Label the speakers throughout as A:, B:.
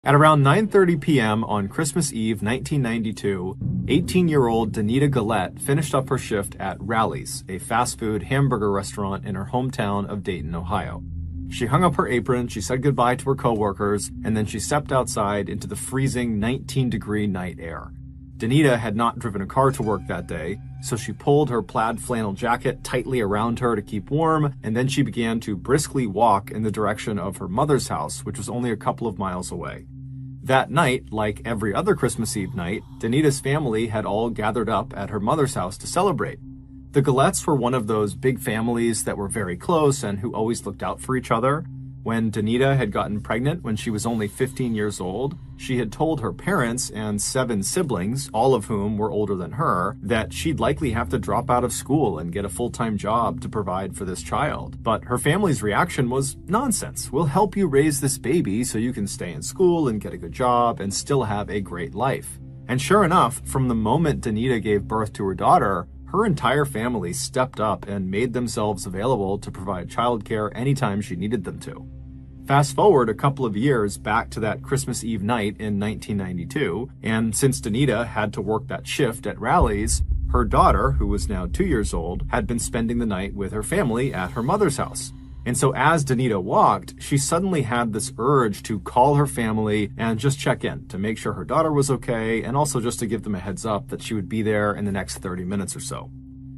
A: At around 9:30 p.m. on Christmas Eve 1992, 18-year-old Danita Gullette finished up her shift at Rally's, a fast food hamburger restaurant in her hometown of Dayton, Ohio. She hung up her apron, she said goodbye to her coworkers, and then she stepped outside into the freezing 19-degree night air. Danita had not driven a car to work that day, so she pulled her plaid flannel jacket tightly around her to keep warm, and then she began to briskly walk in the direction of her mother's house, which was only a couple of miles away. That night, like every other Christmas Eve night, Danita's family had all gathered up at her mother's house to celebrate. The Gullettes were one of those big families that were very close and who always looked out for each other. When Danita had gotten pregnant when she was only 15 years old, she had told her parents and 7 siblings, all of whom were older than her, that she'd likely have to drop out of school and get a full-time job to provide for this child. But her family's reaction was, "Nonsense. We'll help you raise this baby so you can stay in school and get a good job and still have a great life." And sure enough, from the moment Danita gave birth to her daughter, her entire family stepped up and made themselves available to provide childcare anytime she needed them to. Fast forward a couple of years back to that Christmas Eve night in 1992, and since Danita had to work that shift at Rally's, her daughter, who was now 2 years old, had been spending the night with her family at her mother's house. And so as Danita walked, she suddenly had this urge to call her family and just check in to make sure her daughter was okay, and also just to give them a heads up that she would be there in the next 30 minutes or so.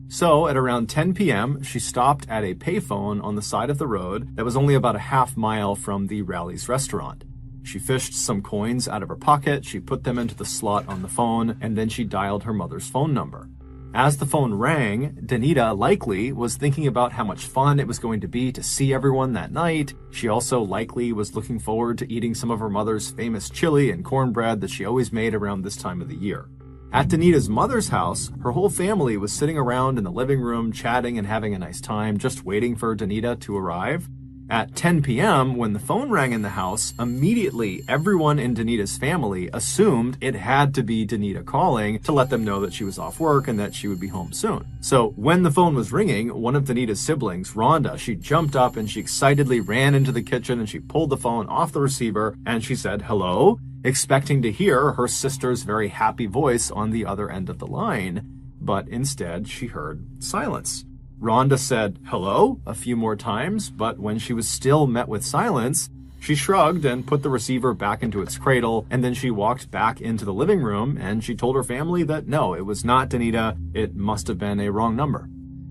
A: So at around 10 p.m., she stopped at a payphone on the side of the road that was only about a half mile from the Rally's restaurant. She fished some coins out of her pocket, she put them into the slot on the phone, and then she dialed her mother's phone number. As the phone rang, Danita likely was thinking about how much fun it was going to be to see everyone that night. She also likely was looking forward to eating some of her mother's famous chili and cornbread that she always made around this time of the year. At Danita's mother's house, her whole family was sitting around in the living room chatting and having a nice time, just waiting for Danita to arrive. At 10 p.m., when the phone rang in the house, immediately everyone in Danita's family assumed it had to be Danita calling to let them know that she was off work and that she would be home soon. So when the phone was ringing, one of Danita's siblings, Rhonda, she jumped up and she excitedly ran into the kitchen and she pulled the phone off the receiver and she said, "Hello?" expecting to hear her sister's very happy voice on the other end of the line, but instead she heard silence. Rhonda said, "Hello?" a few more times, but when she was still met with silence, she shrugged and put the receiver back into its cradle, and then she walked back into the living room and she told her family that no, it was not Danita, it must have been a wrong number.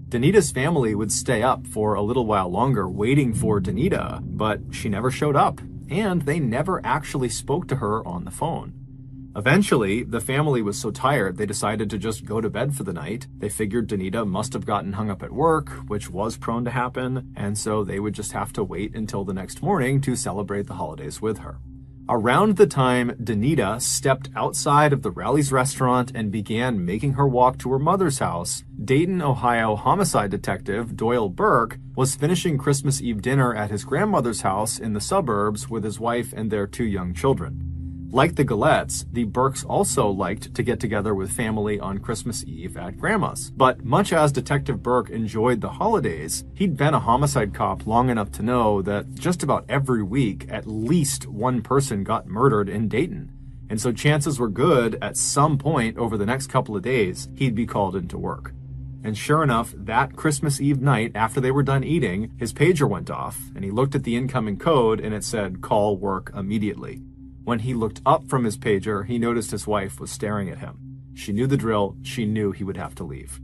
A: Danita's family would stay up for a little while longer waiting for Danita, but she never showed up, and they never actually spoke to her on the phone. Eventually, the family was so tired they decided to just go to bed for the night. They figured Danita must have gotten hung up at work, which was prone to happen, and so they would just have to wait until the next morning to celebrate the holidays with her. Around the time Danita stepped outside of the Rally's restaurant and began making her walk to her mother's house, Dayton, Ohio homicide detective Doyle Burke was finishing Christmas Eve dinner at his grandmother's house in the suburbs with his wife and their 2 young children. Like the Gullettes, the Burkes also liked to get together with family on Christmas Eve at Grandma's. But much as Detective Burke enjoyed the holidays, he'd been a homicide cop long enough to know that just about every week, at least one person got murdered in Dayton. And so chances were good at some point over the next couple of days, he'd be called into work. And sure enough, that Christmas Eve night, after they were done eating, his pager went off, and he looked at the incoming code and it said, "Call work immediately." When he looked up from his pager, he noticed his wife was staring at him. She knew the drill. She knew he would have to leave.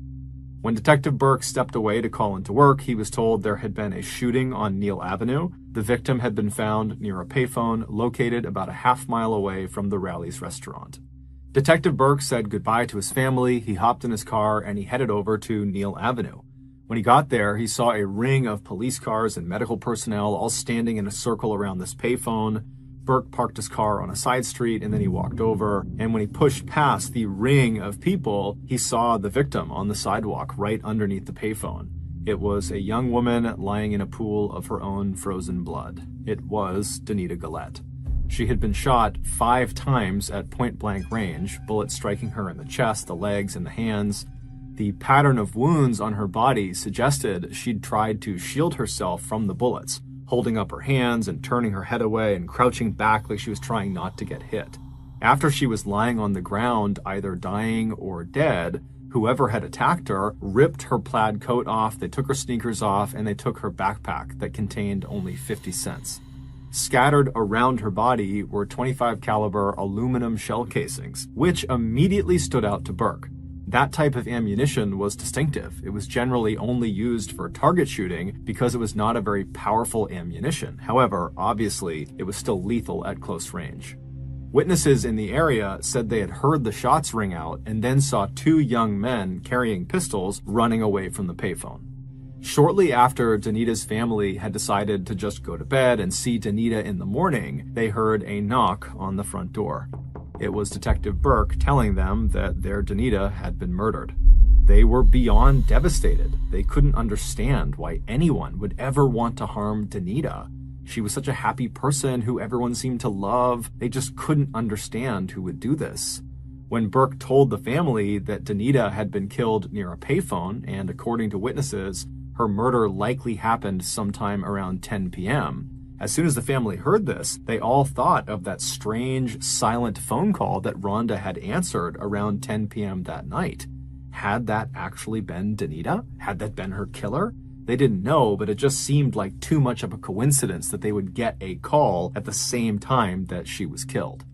A: When Detective Burke stepped away to call into work, he was told there had been a shooting on Neal Avenue. The victim had been found near a payphone located about a half mile away from the Rally's restaurant. Detective Burke said goodbye to his family, he hopped in his car, and he headed over to Neal Avenue. When he got there, he saw a ring of police cars and medical personnel all standing in a circle around this payphone. Burke parked his car on a side street and then he walked over, and when he pushed past the ring of people, he saw the victim on the sidewalk right underneath the payphone. It was a young woman lying in a pool of her own frozen blood. It was Danita Gullette. She had been shot 5 times at point-blank range, bullets striking her in the chest, the legs, and the hands. The pattern of wounds on her body suggested she'd tried to shield herself from the bullets, holding up her hands and turning her head away and crouching back like she was trying not to get hit. After she was lying on the ground, either dying or dead, whoever had attacked her ripped her plaid coat off, they took her sneakers off, and they took her backpack that contained only 50 cents. Scattered around her body were .25 caliber aluminum shell casings, which immediately stood out to Burke. That type of ammunition was distinctive. It was generally only used for target shooting because it was not a very powerful ammunition. However, obviously, it was still lethal at close range. Witnesses in the area said they had heard the shots ring out and then saw two young men carrying pistols running away from the payphone. Shortly after Danita's family had decided to just go to bed and see Danita in the morning, they heard a knock on the front door. It was Detective Burke telling them that their Danita had been murdered. They were beyond devastated. They couldn't understand why anyone would ever want to harm Danita. She was such a happy person who everyone seemed to love. They just couldn't understand who would do this. When Burke told the family that Danita had been killed near a payphone, and according to witnesses, her murder likely happened sometime around 10 p.m., as soon as the family heard this, they all thought of that strange, silent phone call that Rhonda had answered around 10 p.m. that night. Had that actually been Danita? Had that been her killer? They didn't know, but it just seemed like too much of a coincidence that they would get a call at the same time that she was killed.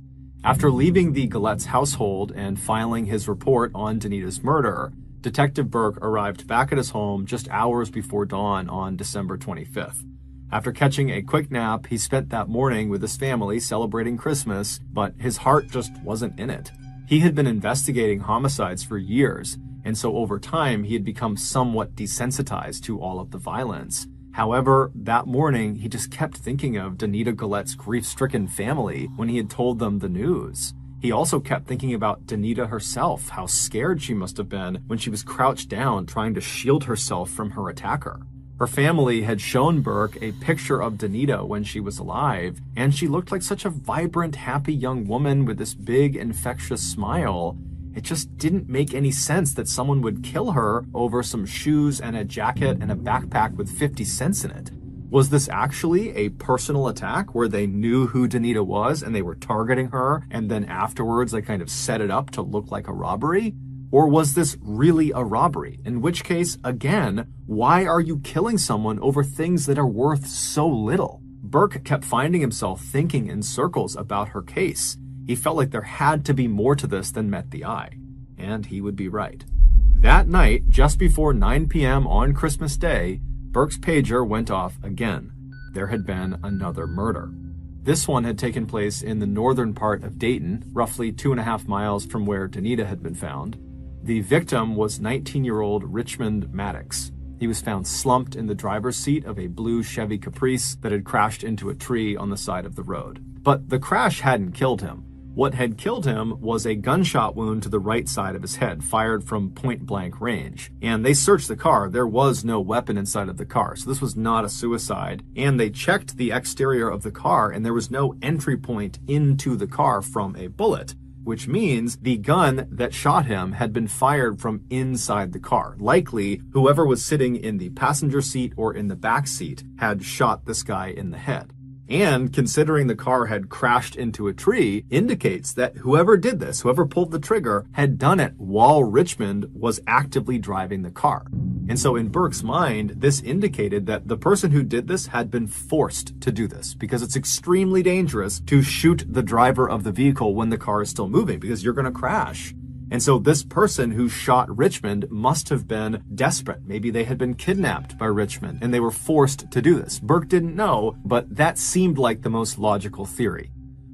A: After leaving the Gullette's household and filing his report on Danita's murder, Detective Burke arrived back at his home just hours before dawn on December 25th. After catching a quick nap, he spent that morning with his family celebrating Christmas, but his heart just wasn't in it. He had been investigating homicides for years, and so over time he had become somewhat desensitized to all of the violence. However, that morning he just kept thinking of Danita Gullette's grief-stricken family when he had told them the news. He also kept thinking about Danita herself, how scared she must have been when she was crouched down trying to shield herself from her attacker. Her family had shown Burke a picture of Danita when she was alive, and she looked like such a vibrant, happy young woman with this big, infectious smile. It just didn't make any sense that someone would kill her over some shoes and a jacket and a backpack with 50 cents in it. Was this actually a personal attack where they knew who Danita was and they were targeting her, and then afterwards they kind of set it up to look like a robbery? Or was this really a robbery? In which case, again, why are you killing someone over things that are worth so little? Burke kept finding himself thinking in circles about her case. He felt like there had to be more to this than met the eye. And he would be right. That night, just before 9 p.m. on Christmas Day, Burke's pager went off again. There had been another murder. This one had taken place in the northern part of Dayton, roughly 2.5 miles from where Danita had been found. The victim was 19-year-old Richmond Maddox. He was found slumped in the driver's seat of a blue Chevy Caprice that had crashed into a tree on the side of the road. But the crash hadn't killed him. What had killed him was a gunshot wound to the right side of his head, fired from point-blank range. And they searched the car. There was no weapon inside of the car, so this was not a suicide. And they checked the exterior of the car, and there was no entry point into the car from a bullet, which means the gun that shot him had been fired from inside the car. Likely, whoever was sitting in the passenger seat or in the back seat had shot this guy in the head. And considering the car had crashed into a tree, indicates that whoever did this, whoever pulled the trigger, had done it while Richmond was actively driving the car. And so in Burke's mind, this indicated that the person who did this had been forced to do this, because it's extremely dangerous to shoot the driver of the vehicle when the car is still moving, because you're going to crash. And so this person who shot Richmond must have been desperate. Maybe they had been kidnapped by Richmond and they were forced to do this. Burke didn't know, but that seemed like the most logical theory.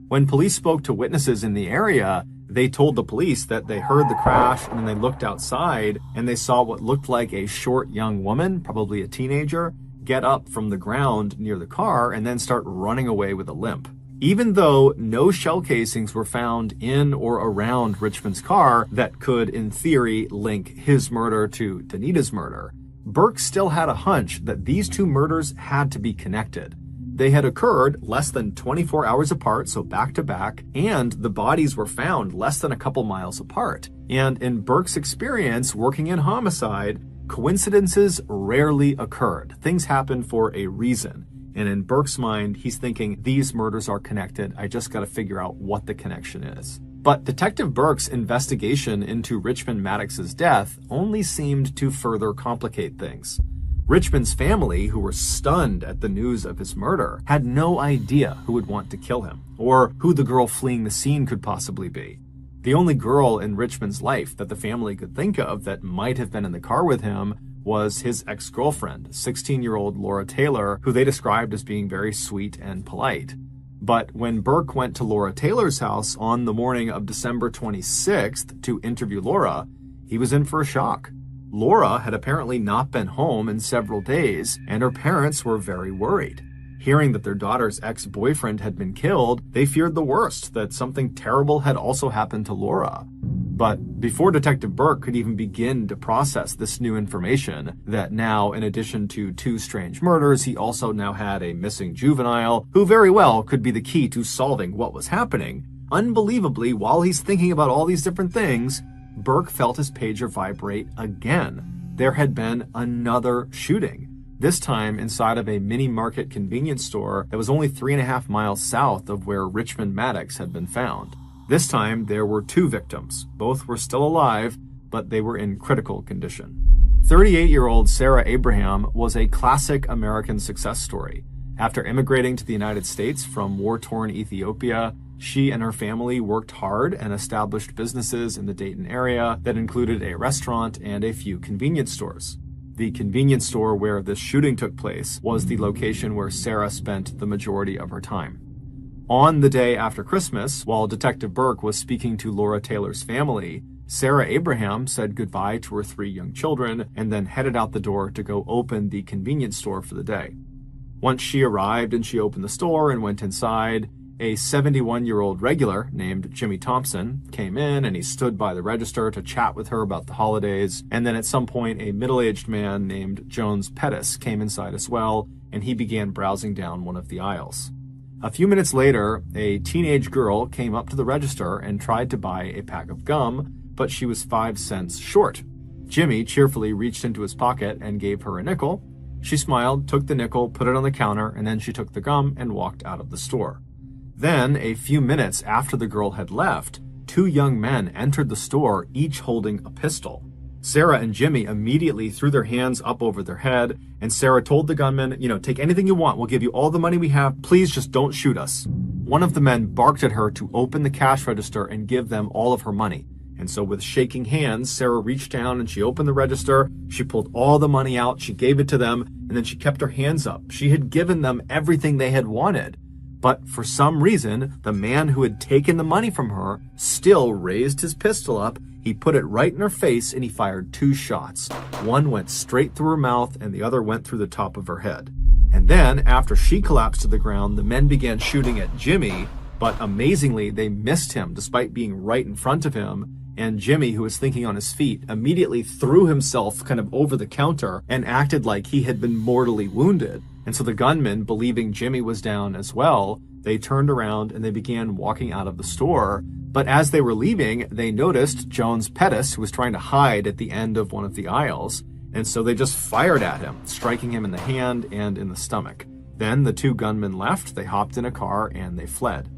A: When police spoke to witnesses in the area, they told the police that they heard the crash and then they looked outside and they saw what looked like a short young woman, probably a teenager, get up from the ground near the car and then start running away with a limp. Even though no shell casings were found in or around Richmond's car that could, in theory, link his murder to Danita's murder, Burke still had a hunch that these two murders had to be connected. They had occurred less than 24 hours apart, so back to back, and the bodies were found less than a couple miles apart. And in Burke's experience working in homicide, coincidences rarely occurred. Things happened for a reason. And in Burke's mind, he's thinking, these murders are connected. I just got to figure out what the connection is. But Detective Burke's investigation into Richmond Maddox's death only seemed to further complicate things. Richmond's family, who were stunned at the news of his murder, had no idea who would want to kill him, or who the girl fleeing the scene could possibly be. The only girl in Richmond's life that the family could think of that might have been in the car with him was his ex-girlfriend, 16-year-old Laura Taylor, who they described as being very sweet and polite. But when Burke went to Laura Taylor's house on the morning of December 26th to interview Laura, he was in for a shock. Laura had apparently not been home in several days, and her parents were very worried. Hearing that their daughter's ex-boyfriend had been killed, they feared the worst, that something terrible had also happened to Laura. But before Detective Burke could even begin to process this new information, that now, in addition to 2 strange murders, he also now had a missing juvenile, who very well could be the key to solving what was happening, unbelievably, while he's thinking about all these different things, Burke felt his pager vibrate again. There had been another shooting. This time inside of a mini-market convenience store that was only 3.5 miles south of where Richmond Maddox had been found. This time, there were 2 victims. Both were still alive, but they were in critical condition. 38-year-old Sarah Abraham was a classic American success story. After immigrating to the United States from war-torn Ethiopia, she and her family worked hard and established businesses in the Dayton area that included a restaurant and a few convenience stores. The convenience store where this shooting took place was the location where Sarah spent the majority of her time. On the day after Christmas, while Detective Burke was speaking to Laura Taylor's family, Sarah Abraham said goodbye to her 3 young children and then headed out the door to go open the convenience store for the day. Once she arrived and she opened the store and went inside, a 71-year-old regular named Jimmy Thompson came in and he stood by the register to chat with her about the holidays. And then at some point, a middle-aged man named Jones Pettis came inside as well, and he began browsing down one of the aisles. A few minutes later, a teenage girl came up to the register and tried to buy a pack of gum, but she was 5 cents short. Jimmy cheerfully reached into his pocket and gave her a nickel. She smiled, took the nickel, put it on the counter, and then she took the gum and walked out of the store. Then, a few minutes after the girl had left, 2 young men entered the store, each holding a pistol. Sarah and Jimmy immediately threw their hands up over their head, and Sarah told the gunman, take anything you want, we'll give you all the money we have, please just don't shoot us. One of the men barked at her to open the cash register and give them all of her money. And so with shaking hands, Sarah reached down and she opened the register, she pulled all the money out, she gave it to them, and then she kept her hands up. She had given them everything they had wanted. But for some reason, the man who had taken the money from her still raised his pistol up. He put it right in her face and he fired 2 shots. One went straight through her mouth and the other went through the top of her head. And then, after she collapsed to the ground, the men began shooting at Jimmy, but amazingly, they missed him despite being right in front of him. And Jimmy, who was thinking on his feet, immediately threw himself kind of over the counter and acted like he had been mortally wounded. And so the gunmen, believing Jimmy was down as well, they turned around and they began walking out of the store. But as they were leaving, they noticed Jones Pettis, who was trying to hide at the end of one of the aisles. And so they just fired at him, striking him in the hand and in the stomach. Then the 2 gunmen left, they hopped in a car, and they fled.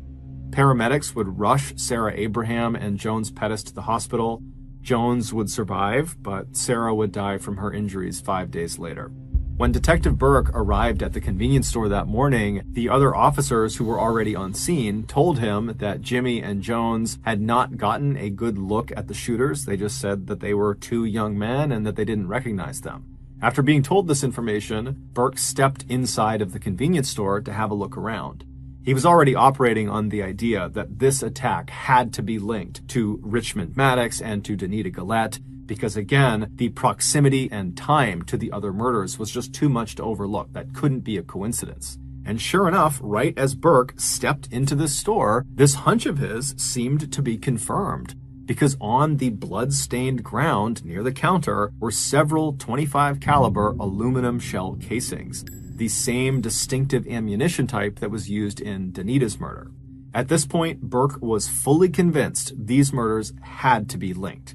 A: Paramedics would rush Sarah Abraham and Jones Pettis to the hospital. Jones would survive, but Sarah would die from her injuries 5 days later. When Detective Burke arrived at the convenience store that morning, the other officers who were already on scene told him that Jimmy and Jones had not gotten a good look at the shooters. They just said that they were 2 young men and that they didn't recognize them. After being told this information, Burke stepped inside of the convenience store to have a look around. He was already operating on the idea that this attack had to be linked to Richmond Maddox and to Danita Gullette, because again, the proximity and time to the other murders was just too much to overlook. That couldn't be a coincidence. And sure enough, right as Burke stepped into this store, this hunch of his seemed to be confirmed, because on the blood-stained ground near the counter were several .25 caliber aluminum shell casings, the same distinctive ammunition type that was used in Danita's murder. At this point, Burke was fully convinced these murders had to be linked.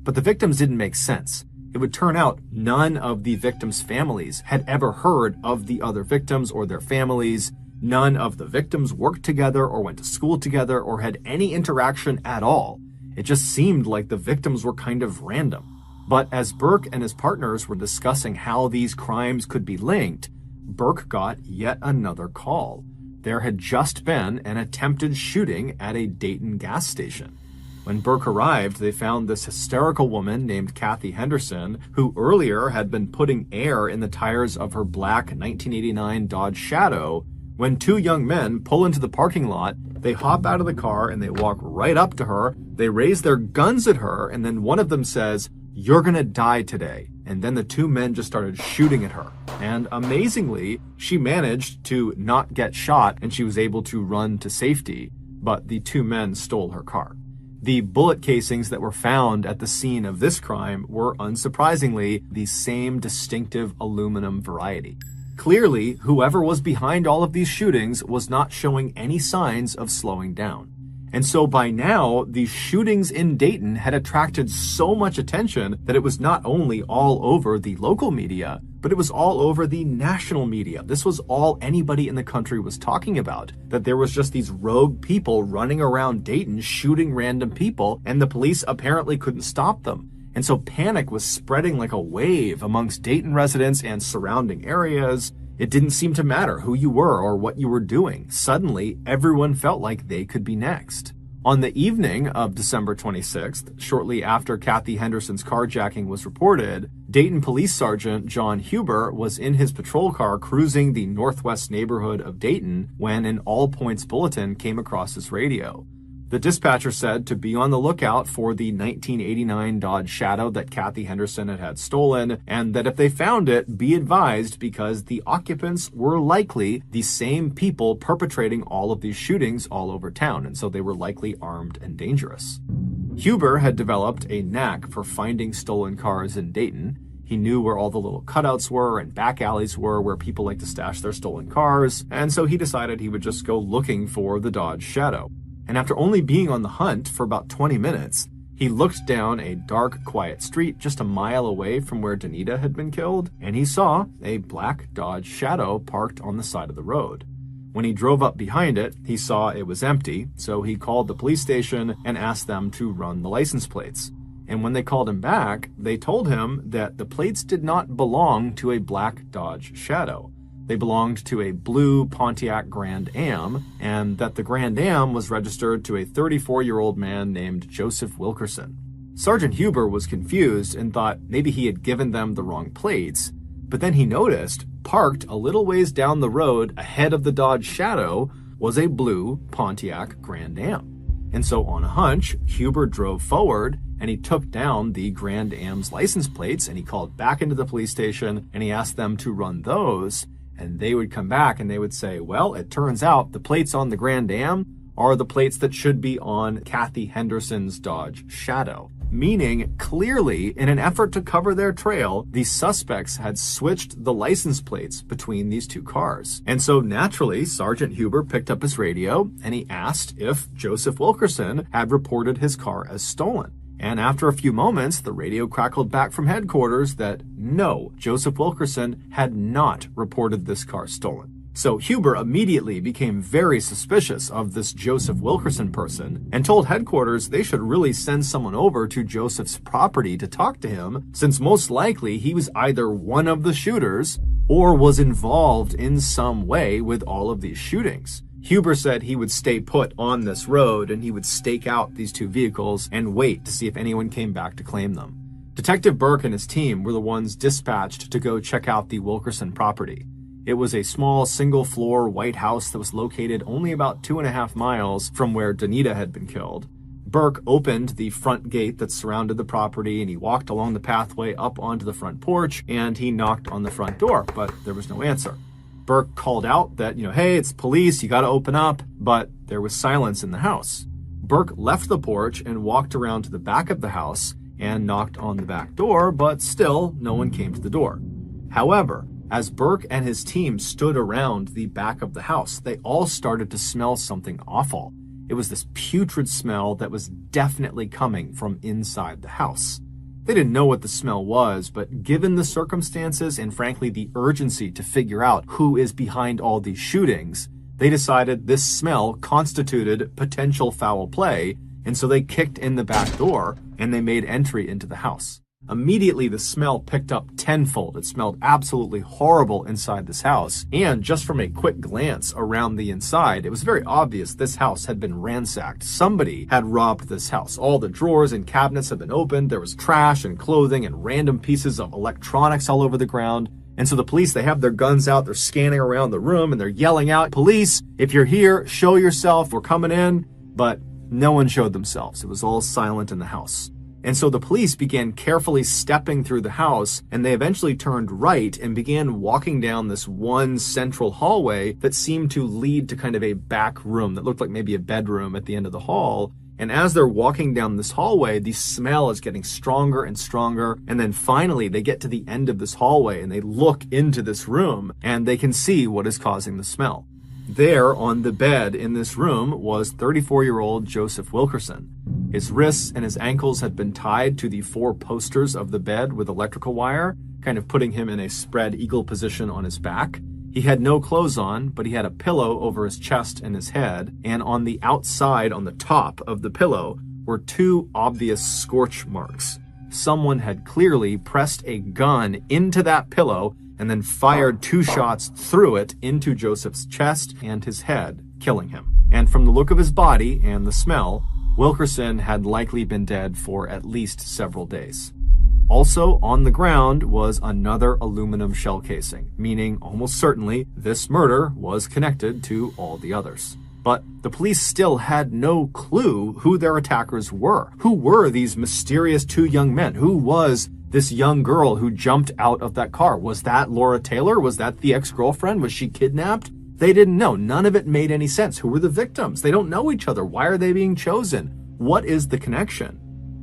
A: But the victims didn't make sense. It would turn out none of the victims' families had ever heard of the other victims or their families. None of the victims worked together or went to school together or had any interaction at all. It just seemed like the victims were kind of random. But as Burke and his partners were discussing how these crimes could be linked, Burke got yet another call. There had just been an attempted shooting at a Dayton gas station. When Burke arrived, they found this hysterical woman named Kathy Henderson, who earlier had been putting air in the tires of her black 1989 Dodge Shadow. When two young men pull into the parking lot, they hop out of the car and they walk right up to her. They raise their guns at her, and then one of them says, "You're gonna die today." And then the two men just started shooting at her. And amazingly, she managed to not get shot and she was able to run to safety, but the two men stole her car. The bullet casings that were found at the scene of this crime were, unsurprisingly, the same distinctive aluminum variety. Clearly, whoever was behind all of these shootings was not showing any signs of slowing down. And so by now, these shootings in Dayton had attracted so much attention that it was not only all over the local media, but it was all over the national media. This was all anybody in the country was talking about, that there was just these rogue people running around Dayton shooting random people, and the police apparently couldn't stop them. And so panic was spreading like a wave amongst Dayton residents and surrounding areas. It didn't seem to matter who you were or what you were doing. Suddenly, everyone felt like they could be next. On the evening of December 26th, shortly after Kathy Henderson's carjacking was reported, Dayton Police Sergeant John Huber was in his patrol car cruising the northwest neighborhood of Dayton when an all-points bulletin came across his radio. The dispatcher said to be on the lookout for the 1989 Dodge Shadow that Kathy Henderson had stolen, and that if they found it, be advised because the occupants were likely the same people perpetrating all of these shootings all over town, and so they were likely armed and dangerous. Huber had developed a knack for finding stolen cars in Dayton. He knew where all the little cutouts were and back alleys were where people like to stash their stolen cars, and so he decided he would just go looking for the Dodge Shadow. And after only being on the hunt for about 20 minutes, he looked down a dark, quiet street just a mile away from where Danita had been killed, and he saw a black Dodge Shadow parked on the side of the road. When he drove up behind it, he saw it was empty, so he called the police station and asked them to run the license plates. And when they called him back, they told him that the plates did not belong to a black Dodge Shadow. They belonged to a blue Pontiac Grand Am, and that the Grand Am was registered to a 34-year-old man named Joseph Wilkerson. Sergeant Huber was confused and thought maybe he had given them the wrong plates, but then he noticed, parked a little ways down the road ahead of the Dodge Shadow, was a blue Pontiac Grand Am. And so on a hunch, Huber drove forward and he took down the Grand Am's license plates and he called back into the police station and he asked them to run those. And they would come back and they would say, well, it turns out the plates on the Grand Am are the plates that should be on Kathy Henderson's Dodge Shadow. Meaning, clearly, in an effort to cover their trail, the suspects had switched the license plates between these two cars. And so naturally, Sergeant Huber picked up his radio and he asked if Joseph Wilkerson had reported his car as stolen. And after a few moments, the radio crackled back from headquarters that no, Joseph Wilkerson had not reported this car stolen. So Huber immediately became very suspicious of this Joseph Wilkerson person and told headquarters they should really send someone over to Joseph's property to talk to him, since most likely he was either one of the shooters or was involved in some way with all of these shootings. Huber said he would stay put on this road and he would stake out these two vehicles and wait to see if anyone came back to claim them. Detective Burke and his team were the ones dispatched to go check out the Wilkerson property. It was a small single-floor white house that was located only about 2.5 miles from where Danita had been killed. Burke opened the front gate that surrounded the property and he walked along the pathway up onto the front porch and he knocked on the front door, but there was no answer. Burke called out that, hey, it's police, you gotta open up, but there was silence in the house. Burke left the porch and walked around to the back of the house and knocked on the back door, but still no one came to the door. However, as Burke and his team stood around the back of the house, they all started to smell something awful. It was this putrid smell that was definitely coming from inside the house. They didn't know what the smell was, but given the circumstances and frankly the urgency to figure out who is behind all these shootings, they decided this smell constituted potential foul play, and so they kicked in the back door and they made entry into the house. Immediately, the smell picked up tenfold. It smelled absolutely horrible inside this house. And just from a quick glance around the inside, it was very obvious this house had been ransacked. Somebody had robbed this house. All the drawers and cabinets had been opened. There was trash and clothing and random pieces of electronics all over the ground. And so the police, they have their guns out. They're scanning around the room and they're yelling out, "Police, if you're here, show yourself. We're coming in." But no one showed themselves. It was all silent in the house. And so the police began carefully stepping through the house, and they eventually turned right and began walking down this one central hallway that seemed to lead to kind of a back room that looked like maybe a bedroom at the end of the hall. And as they're walking down this hallway, the smell is getting stronger and stronger. And then finally they get to the end of this hallway and they look into this room and they can see what is causing the smell. There on the bed in this room was 34-year-old Joseph Wilkerson. His wrists and his ankles had been tied to the four posters of the bed with electrical wire, kind of putting him in a spread eagle position on his back. He had no clothes on, but he had a pillow over his chest and his head, and on the outside, on the top of the pillow, were two obvious scorch marks. Someone had clearly pressed a gun into that pillow and then fired 2 shots through it into Joseph's chest and his head, killing him. And from the look of his body and the smell, Wilkerson had likely been dead for at least several days. Also on the ground was another aluminum shell casing, meaning almost certainly this murder was connected to all the others. But the police still had no clue who their attackers were. Who were these mysterious 2 young men? Who was this young girl who jumped out of that car? Was that Laura Taylor? Was that the ex-girlfriend? Was she kidnapped? They didn't know. None of it made any sense. Who were the victims? They don't know each other. Why are they being chosen? What is the connection?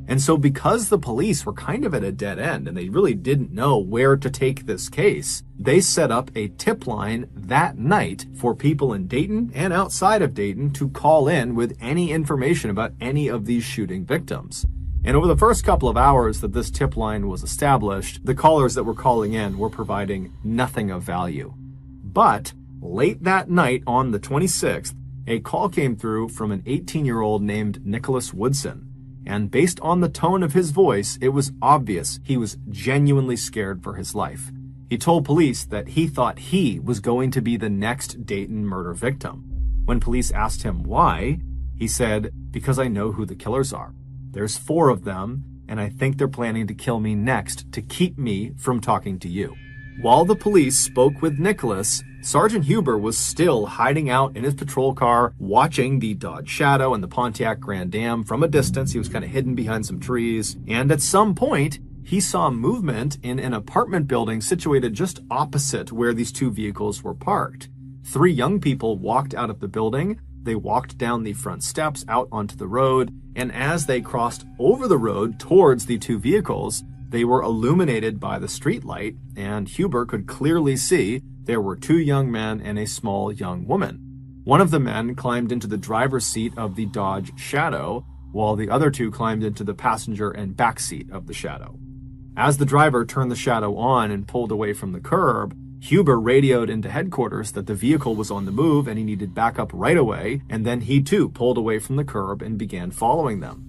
A: And so because the police were kind of at a dead end and they really didn't know where to take this case, they set up a tip line that night for people in Dayton and outside of Dayton to call in with any information about any of these shooting victims. And over the first couple of hours that this tip line was established, the callers that were calling in were providing nothing of value. But late that night on the 26th, a call came through from an 18-year-old named Nicholas Woodson. And based on the tone of his voice, it was obvious he was genuinely scared for his life. He told police that he thought he was going to be the next Dayton murder victim. When police asked him why, he said, "Because I know who the killers are. There's 4 of them, and I think they're planning to kill me next to keep me from talking to you." While the police spoke with Nicholas, Sergeant Huber was still hiding out in his patrol car, watching the Dodge Shadow and the Pontiac Grand Am from a distance. He was kind of hidden behind some trees. And at some point, he saw movement in an apartment building situated just opposite where these 2 vehicles were parked. 3 young people walked out of the building. They walked down the front steps out onto the road. And as they crossed over the road towards the 2 vehicles, they were illuminated by the street light, and Huber could clearly see there were 2 young men and a small young woman. One of the men climbed into the driver's seat of the Dodge Shadow, while the other 2 climbed into the passenger and back seat of the Shadow. As the driver turned the Shadow on and pulled away from the curb, Huber radioed into headquarters that the vehicle was on the move and he needed backup right away, and then he too pulled away from the curb and began following them.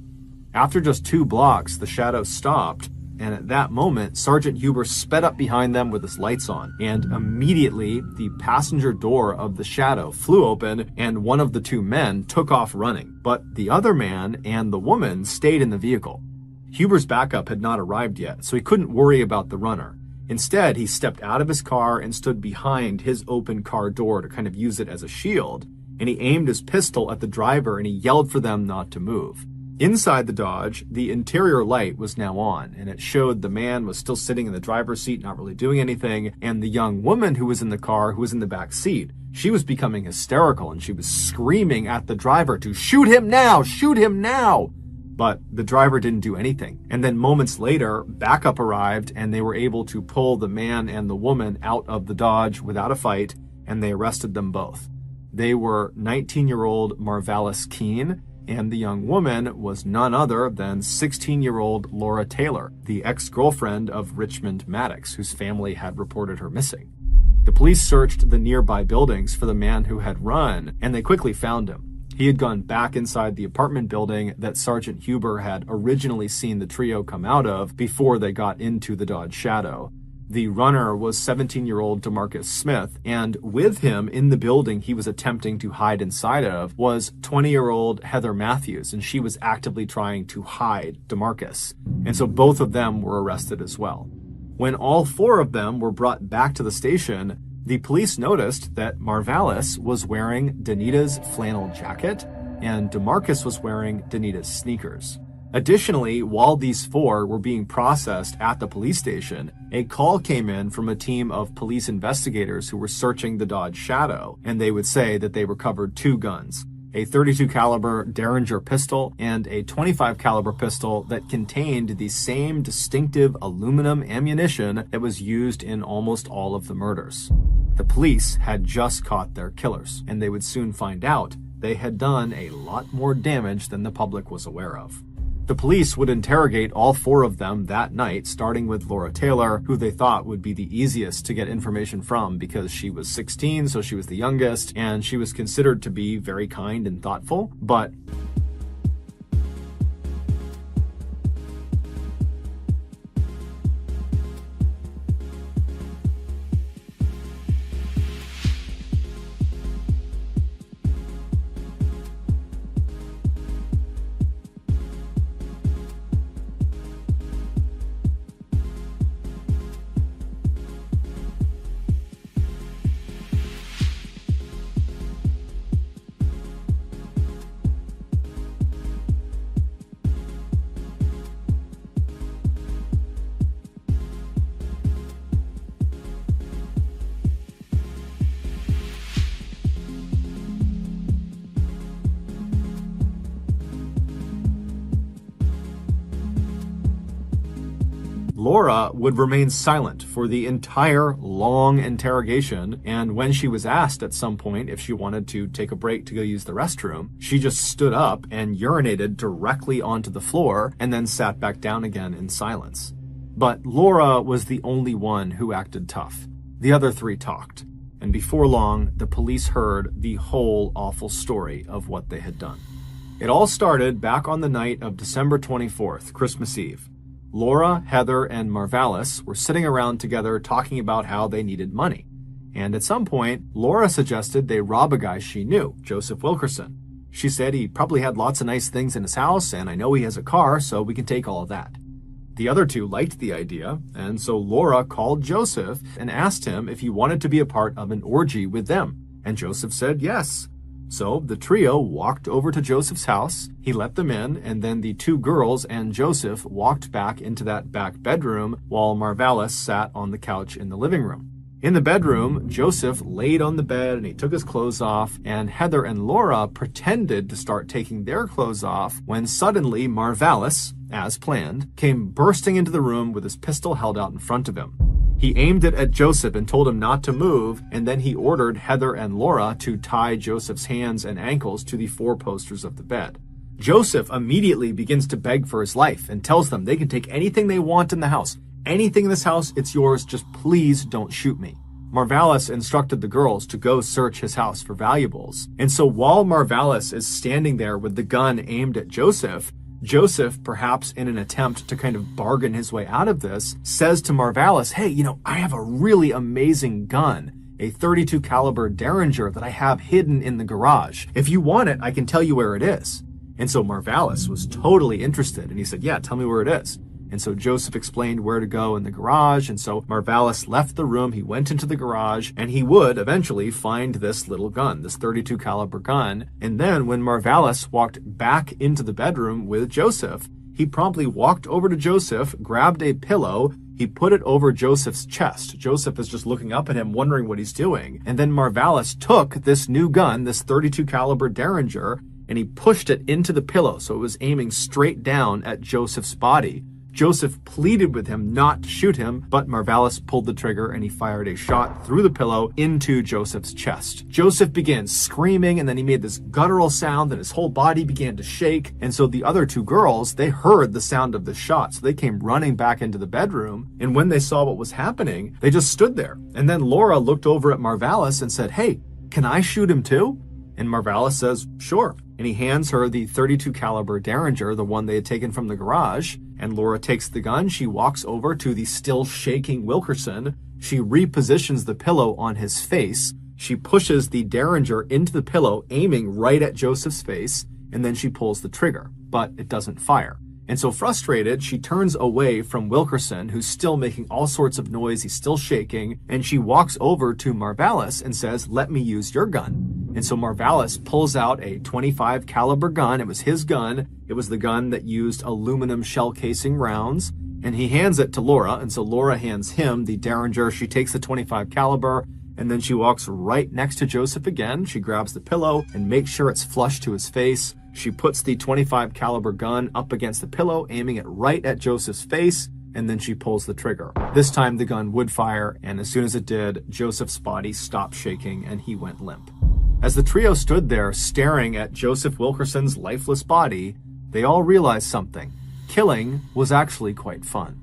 A: After just 2 blocks, the Shadow stopped, and at that moment, Sergeant Huber sped up behind them with his lights on, and immediately the passenger door of the Shadow flew open and one of the 2 men took off running, but the other man and the woman stayed in the vehicle. Huber's backup had not arrived yet, so he couldn't worry about the runner. Instead, he stepped out of his car and stood behind his open car door to kind of use it as a shield, and he aimed his pistol at the driver and he yelled for them not to move. Inside the Dodge, the interior light was now on, and it showed the man was still sitting in the driver's seat, not really doing anything, and the young woman who was in the car, who was in the back seat, she was becoming hysterical, and she was screaming at the driver to shoot him now, shoot him now! But the driver didn't do anything. And then moments later, backup arrived, and they were able to pull the man and the woman out of the Dodge without a fight, and they arrested them both. They were 19-year-old Marvalis Keene and the young woman was none other than 16-year-old Laura Taylor, the ex-girlfriend of Richmond Maddox, whose family had reported her missing. The police searched the nearby buildings for the man who had run, and they quickly found him. He had gone back inside the apartment building that Sergeant Huber had originally seen the trio come out of before they got into the Dodge Shadow. The runner was 17-year-old DeMarcus Smith, and with him in the building he was attempting to hide inside of was 20-year-old Heather Matthews, and she was actively trying to hide DeMarcus. And so both of them were arrested as well. When all four of them were brought back to the station, the police noticed that Marvalis was wearing Danita's flannel jacket and DeMarcus was wearing Danita's sneakers. Additionally, while these four were being processed at the police station, a call came in from a team of police investigators who were searching the Dodge Shadow, and they would say that they recovered two guns, a .32 caliber Derringer pistol and a .25 caliber pistol that contained the same distinctive aluminum ammunition that was used in almost all of the murders. The police had just caught their killers, and they would soon find out they had done a lot more damage than the public was aware of. The police would interrogate all four of them that night, starting with Laura Taylor, who they thought would be the easiest to get information from because she was 16, so she was the youngest, and she was considered to be very kind and thoughtful, but Laura would remain silent for the entire long interrogation, and when she was asked at some point if she wanted to take a break to go use the restroom, she just stood up and urinated directly onto the floor and then sat back down again in silence. But Laura was the only one who acted tough. The other three talked, and before long, the police heard the whole awful story of what they had done. It all started back on the night of December 24th, Christmas Eve. Laura, Heather, and Marvalis were sitting around together talking about how they needed money. And at some point, Laura suggested they rob a guy she knew, Joseph Wilkerson. She said he probably had lots of nice things in his house, and I know he has a car, so we can take all of that. The other two liked the idea, and so Laura called Joseph and asked him if he wanted to be a part of an orgy with them. And Joseph said yes. So the trio walked over to Joseph's house, he let them in, and then the two girls and Joseph walked back into that back bedroom while Marvalis sat on the couch in the living room. In the bedroom, Joseph laid on the bed and he took his clothes off, and Heather and Laura pretended to start taking their clothes off when suddenly Marvalis, as planned, came bursting into the room with his pistol held out in front of him. He aimed it at Joseph and told him not to move, and then he ordered Heather and Laura to tie Joseph's hands and ankles to the four posters of the bed. Joseph immediately begins to beg for his life and tells them they can take anything they want in the house. Anything in this house, it's yours, just please don't shoot me. Marvalis instructed the girls to go search his house for valuables. And so while Marvalis is standing there with the gun aimed at Joseph, perhaps in an attempt to kind of bargain his way out of this, says to Marvalis, hey, I have a really amazing gun, a .32 caliber Derringer that I have hidden in the garage. If you want it, I can tell you where it is. And so Marvalis was totally interested, and he said, yeah, tell me where it is. And so Joseph explained where to go in the garage, and so Marvalis left the room, he went into the garage, and he would eventually find this little gun, this .32 caliber gun. And then when Marvalis walked back into the bedroom with Joseph, he promptly walked over to Joseph, grabbed a pillow, he put it over Joseph's chest. Joseph is just looking up at him, wondering what he's doing. And then Marvalis took this new gun, this .32 caliber Derringer, and he pushed it into the pillow, so it was aiming straight down at Joseph's body. Joseph pleaded with him not to shoot him, but Marvalis pulled the trigger and he fired a shot through the pillow into Joseph's chest. Joseph began screaming, and then he made this guttural sound and his whole body began to shake. And so the other two girls, they heard the sound of the shot, so they came running back into the bedroom. And when they saw what was happening, they just stood there. And then Laura looked over at Marvalis and said, "Hey, can I shoot him too?" And Marvalis says, "Sure." And he hands her the .32 caliber Derringer, the one they had taken from the garage. And Laura takes the gun. She walks over to the still shaking Wilkerson. She repositions the pillow on his face. She pushes the Derringer into the pillow, aiming right at Joseph's face. And then she pulls the trigger, but it doesn't fire. And so frustrated, she turns away from Wilkerson, who's still making all sorts of noise. He's still shaking. And she walks over to Marvalis and says, "Let me use your gun." And so Marvalis pulls out a .25 caliber gun. It was his gun. It was the gun that used aluminum shell casing rounds. And he hands it to Laura. And so Laura hands him the Derringer. She takes the .25 caliber. And then she walks right next to Joseph again. She grabs the pillow and makes sure it's flush to his face. She puts the .25 caliber gun up against the pillow, aiming it right at Joseph's face, and then she pulls the trigger. This time the gun would fire, and as soon as it did, Joseph's body stopped shaking and he went limp. As the trio stood there staring at Joseph Wilkerson's lifeless body, they all realized something. Killing was actually quite fun.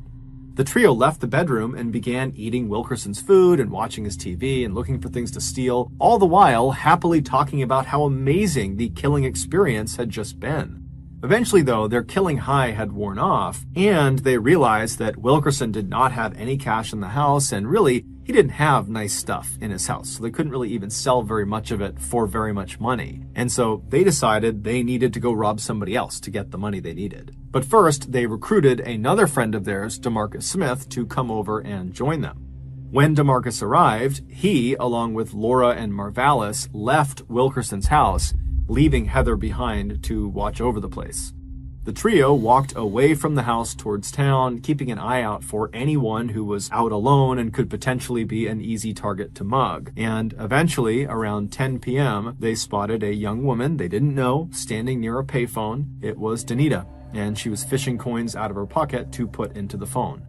A: The trio left the bedroom and began eating Wilkerson's food and watching his TV and looking for things to steal, all the while happily talking about how amazing the killing experience had just been. Eventually, though, their killing high had worn off, and they realized that Wilkerson did not have any cash in the house, and really, he didn't have nice stuff in his house, so they couldn't really even sell very much of it for very much money. And so they decided they needed to go rob somebody else to get the money they needed. But first, they recruited another friend of theirs, DeMarcus Smith, to come over and join them. When DeMarcus arrived, he, along with Laura and Marvalis, left Wilkerson's house, leaving Heather behind to watch over the place. The trio walked away from the house towards town, keeping an eye out for anyone who was out alone and could potentially be an easy target to mug. And eventually, around 10 p.m., they spotted a young woman they didn't know standing near a payphone. It was Danita, and she was fishing coins out of her pocket to put into the phone.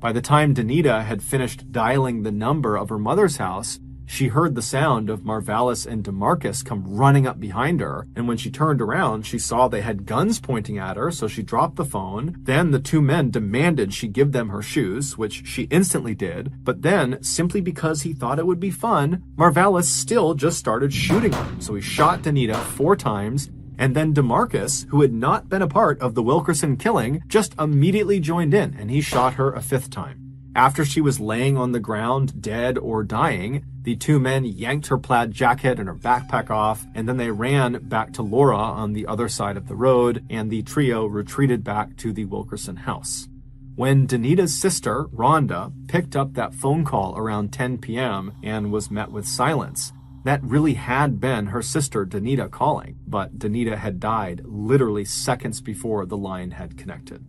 A: By the time Danita had finished dialing the number of her mother's house, she heard the sound of Marvalis and DeMarcus come running up behind her, and when she turned around, she saw they had guns pointing at her, so she dropped the phone. Then the two men demanded she give them her shoes, which she instantly did, but then, simply because he thought it would be fun, Marvalis still just started shooting her. So he shot Danita 4 times, and then DeMarcus, who had not been a part of the Wilkerson killing, just immediately joined in, and he shot her a 5th time. After she was laying on the ground, dead or dying, the two men yanked her plaid jacket and her backpack off, and then they ran back to Laura on the other side of the road, and the trio retreated back to the Wilkerson house. When Danita's sister, Rhonda, picked up that phone call around 10 p.m. and was met with silence, that really had been her sister, Danita, calling, but Danita had died literally seconds before the line had connected.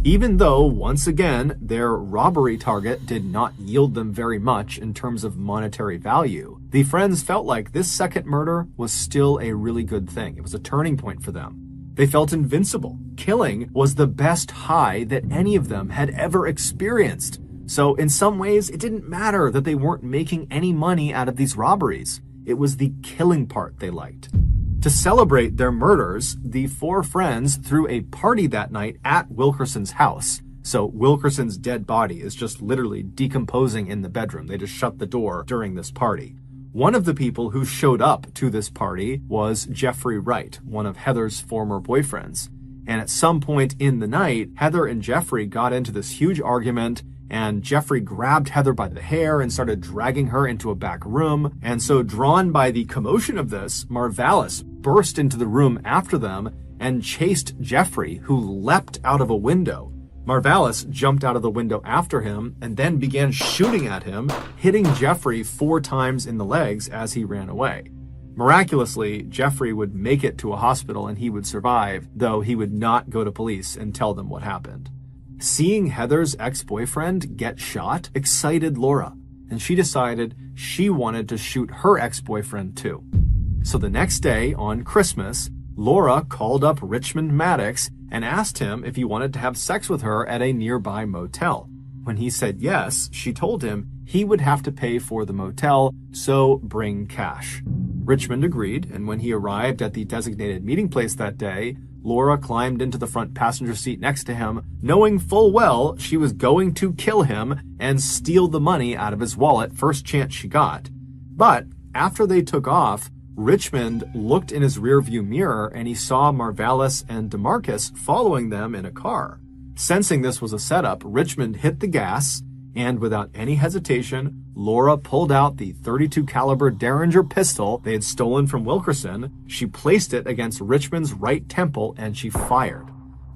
A: Even though, once again, their robbery target did not yield them very much in terms of monetary value, the friends felt like this second murder was still a really good thing. It was a turning point for them. They felt invincible. Killing was the best high that any of them had ever experienced. So in some ways, it didn't matter that they weren't making any money out of these robberies. It was the killing part they liked. To celebrate their murders, the 4 friends threw a party that night at Wilkerson's house. So Wilkerson's dead body is just literally decomposing in the bedroom. They just shut the door during this party. One of the people who showed up to this party was Jeffrey Wright, one of Heather's former boyfriends. And at some point in the night, Heather and Jeffrey got into this huge argument, and Jeffrey grabbed Heather by the hair and started dragging her into a back room. And so, drawn by the commotion of this, Marvalis burst into the room after them and chased Jeffrey, who leapt out of a window. Marvalis jumped out of the window after him and then began shooting at him, hitting Jeffrey 4 times in the legs as he ran away. Miraculously, Jeffrey would make it to a hospital and he would survive, though he would not go to police and tell them what happened. Seeing Heather's ex-boyfriend get shot excited Laura, and she decided she wanted to shoot her ex-boyfriend too. So the next day, on Christmas, Laura called up Richmond Maddox and asked him if he wanted to have sex with her at a nearby motel. When he said yes, she told him he would have to pay for the motel, so bring cash. Richmond agreed, and when he arrived at the designated meeting place that day, Laura climbed into the front passenger seat next to him, knowing full well she was going to kill him and steal the money out of his wallet first chance she got. But after they took off, Richmond looked in his rearview mirror and he saw Marvalis and DeMarcus following them in a car. Sensing this was a setup, Richmond hit the gas, and without any hesitation, Laura pulled out the .32 caliber Derringer pistol they had stolen from Wilkerson. She placed it against Richmond's right temple and she fired.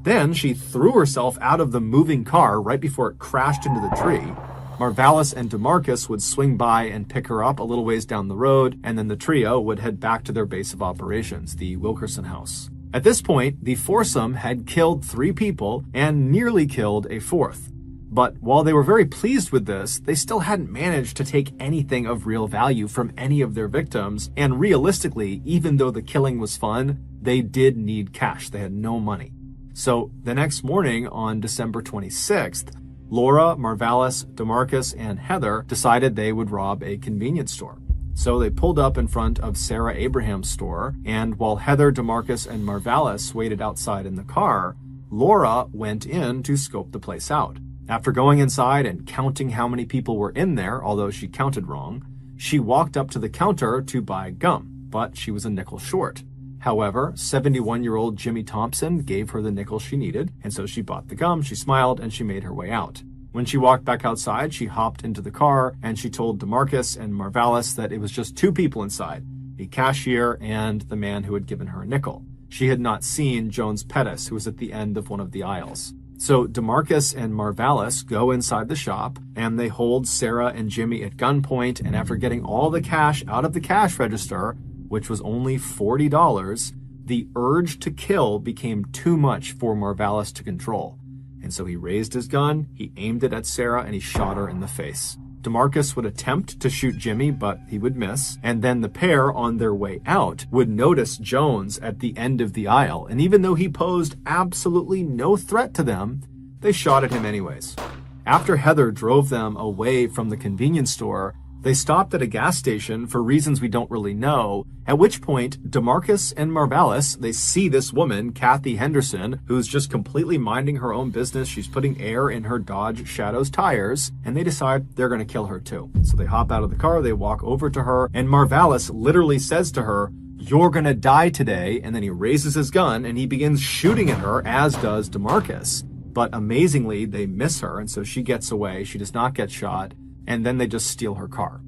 A: Then she threw herself out of the moving car right before it crashed into the tree. Marvalis and DeMarcus would swing by and pick her up a little ways down the road, and then the trio would head back to their base of operations, the Wilkerson house. At this point, the foursome had killed 3 people and nearly killed a 4th. But while they were very pleased with this, they still hadn't managed to take anything of real value from any of their victims, and realistically, even though the killing was fun, they did need cash. They had no money. So the next morning, on December 26th, Laura, Marvalis, DeMarcus, and Heather decided they would rob a convenience store. So they pulled up in front of Sarah Abraham's store, and while Heather, DeMarcus, and Marvalis waited outside in the car, Laura went in to scope the place out. After going inside and counting how many people were in there, although she counted wrong, she walked up to the counter to buy gum, but she was a nickel short. However, 71-year-old Jimmy Thompson gave her the nickel she needed, and so she bought the gum, she smiled, and she made her way out. When she walked back outside, she hopped into the car, and she told DeMarcus and Marvalis that it was just 2 people inside, the cashier and the man who had given her a nickel. She had not seen Jones Pettis, who was at the end of one of the aisles. So DeMarcus and Marvalis go inside the shop, and they hold Sarah and Jimmy at gunpoint, and after getting all the cash out of the cash register, which was only $40, the urge to kill became too much for Marvalis to control. And so he raised his gun, he aimed it at Sarah, and he shot her in the face. DeMarcus would attempt to shoot Jimmy, but he would miss. And then the pair, on their way out, would notice Jones at the end of the aisle. And even though he posed absolutely no threat to them, they shot at him anyways. After Heather drove them away from the convenience store, they stopped at a gas station for reasons we don't really know, at which point DeMarcus and Marvalis, they see this woman, Kathy Henderson, who's just completely minding her own business. She's putting air in her Dodge Shadow's tires, and they decide they're going to kill her too. So they hop out of the car, they walk over to her, and Marvalis literally says to her, "You're going to die today," and then he raises his gun and he begins shooting at her, as does DeMarcus. But amazingly, they miss her, and so she gets away. She does not get shot. And then they just steal her car.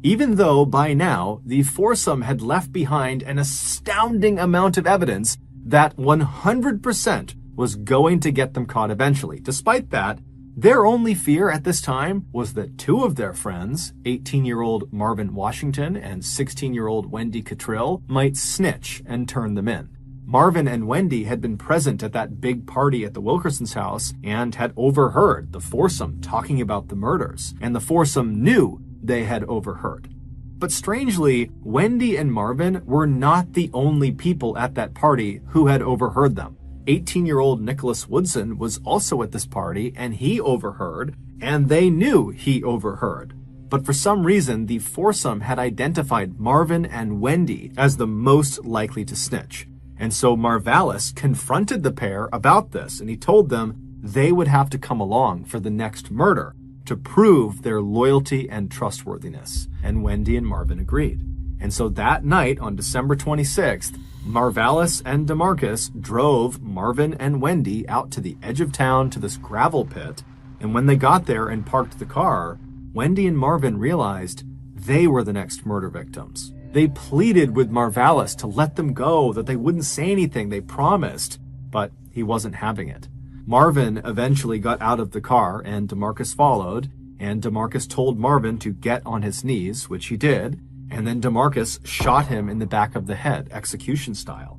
A: Even though by now the foursome had left behind an astounding amount of evidence that 100% was going to get them caught eventually. Despite that, their only fear at this time was that 2 of their friends, 18-year-old Marvin Washington and 16-year-old Wendy Cottrill, might snitch and turn them in. Marvin and Wendy had been present at that big party at the Wilkerson's house and had overheard the foursome talking about the murders, and the foursome knew they had overheard. But strangely, Wendy and Marvin were not the only people at that party who had overheard them. 18-year-old Nicholas Woodson was also at this party, and he overheard, and they knew he overheard. But for some reason, the foursome had identified Marvin and Wendy as the most likely to snitch. And so Marvalis confronted the pair about this, and he told them they would have to come along for the next murder to prove their loyalty and trustworthiness. And Wendy and Marvin agreed. And so that night, on December 26th, Marvalis and DeMarcus drove Marvin and Wendy out to the edge of town to this gravel pit. And when they got there and parked the car, Wendy and Marvin realized they were the next murder victims. They pleaded with Marvalis to let them go, that they wouldn't say anything, they promised, but he wasn't having it. Marvin eventually got out of the car and DeMarcus followed, and DeMarcus told Marvin to get on his knees, which he did, and then DeMarcus shot him in the back of the head, execution style.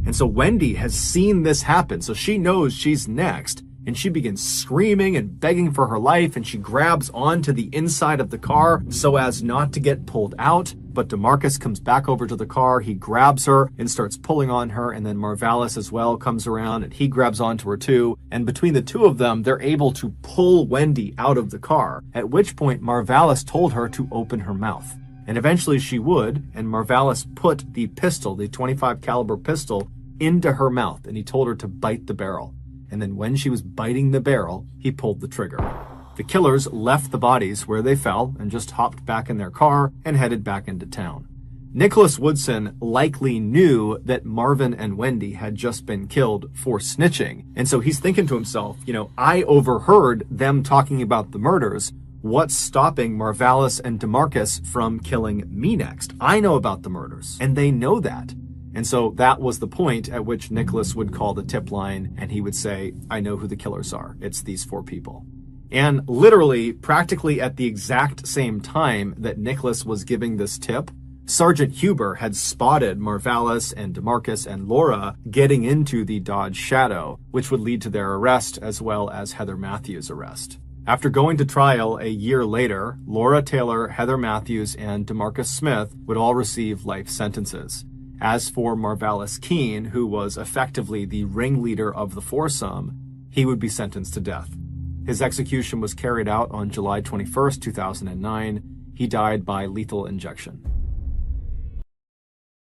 A: And so Wendy has seen this happen, so she knows she's next, and she begins screaming and begging for her life, and she grabs onto the inside of the car so as not to get pulled out. but DeMarcus comes back over to the car. He grabs her and starts pulling on her, and then Marvalis as well comes around and he grabs onto her too. And between the two of them, they're able to pull Wendy out of the car, at which point Marvalis told her to open her mouth. And eventually she would, and Marvalis put the pistol, the .25 caliber pistol, into her mouth, and he told her to bite the barrel. And then when she was biting the barrel, he pulled the trigger. The killers left the bodies where they fell and just hopped back in their car and headed back into town. Nicholas Woodson likely knew that Marvin and Wendy had just been killed for snitching. And so he's thinking to himself, I overheard them talking about the murders. What's stopping Marvalis and DeMarcus from killing me next? I know about the murders, and they know that. And so that was the point at which Nicholas would call the tip line, and he would say, I know who the killers are. It's these 4 people. And literally, practically at the exact same time that Nicholas was giving this tip, Sergeant Huber had spotted Marvalis and DeMarcus and Laura getting into the Dodge Shadow, which would lead to their arrest as well as Heather Matthews' arrest. After going to trial a year later, Laura Taylor, Heather Matthews, and DeMarcus Smith would all receive life sentences. As for Marvalis Keene, who was effectively the ringleader of the foursome, he would be sentenced to death. His execution was carried out on July 21st, 2009. He died by lethal injection.